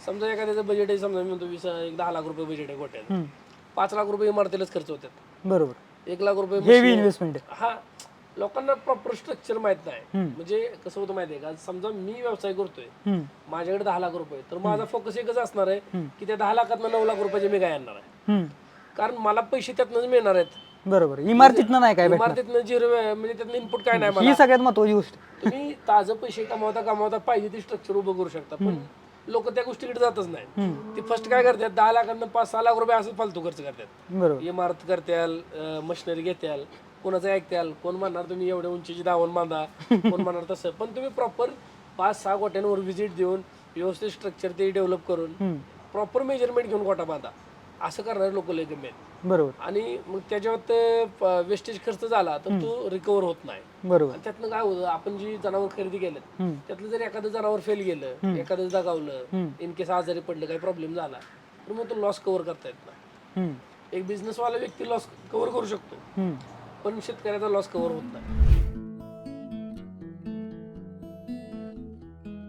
समजा एखाद्याचं बजेट आहे, समजा मी म्हणतो 10 लाख रुपये बजेट आहे गोट्याचं, 5 लाख रुपये इमारतीलाच खर्च होतात, बरोबर 1 लाख रुपये हेवी इन्व्हेस्टमेंट हा लोकांना प्रॉपर स्ट्रक्चर माहित नाही. म्हणजे कसं होतं माहिती आहे का, समजा मी व्यवसाय करतोय, माझ्याकडे 10 लाख रुपये, तर माझा फोकस एकच असणार आहे की त्या 10 लाखातनं 9 लाख रुपयाचे मी काय आणणार आहे, कारण मला पैसे त्यातनंच मिळणार आहेत. बरोबर इमारतीतनं नाही काय भेटणार, इमारतीतनं झिरो म्हणजे त्यातनं इनपुट काय नाही मला. ही सगळ्यात महत्वाची गोष्ट. तुम्ही ताजं पैसे कमावता पाहिजे ते स्ट्रक्चर उभं करू शकता, पण लोक त्या गोष्टीकडे जातच नाही. ती फर्स्ट काय करतात, 10 लाखांना 5-6 लाख रुपये असं फालतू खर्च करतात. बरोबर इमारत करत्याल, मशिनरी घेत्याल, कोणाचं ऐकत्याल, कोण म्हणणार तुम्ही एवढ्या उंचीची दावण बांधा, कोण म्हणणार तसं. पण तुम्ही प्रॉपर 5-6 गोट्यांवर व्हिजिट देऊन व्यवस्थित स्ट्रक्चर ते डेव्हलप करून प्रॉपर मेजरमेंट घेऊन गोटा बांधा, असं करणारे लोक लय कमी आहेत. बरोबर आणि मग त्याच्यावर वेस्टेज खर्च झाला तर तो रिकवर होत नाही. बरोबर आणि त्यातनं काय होतं, आपण जी जनावर खरेदी केलं त्यातलं जर एखादं जनावर फेल गेलं, एखादं दगावलं, इन केस आजारी पडलं, काही प्रॉब्लेम झाला, तर मग तो लॉस कव्हर करता येत नाही. एक बिझनेसवाला व्यक्ती लॉस कव्हर करू शकतो, पण शेतकऱ्याचा लॉस कव्हर होत नाही.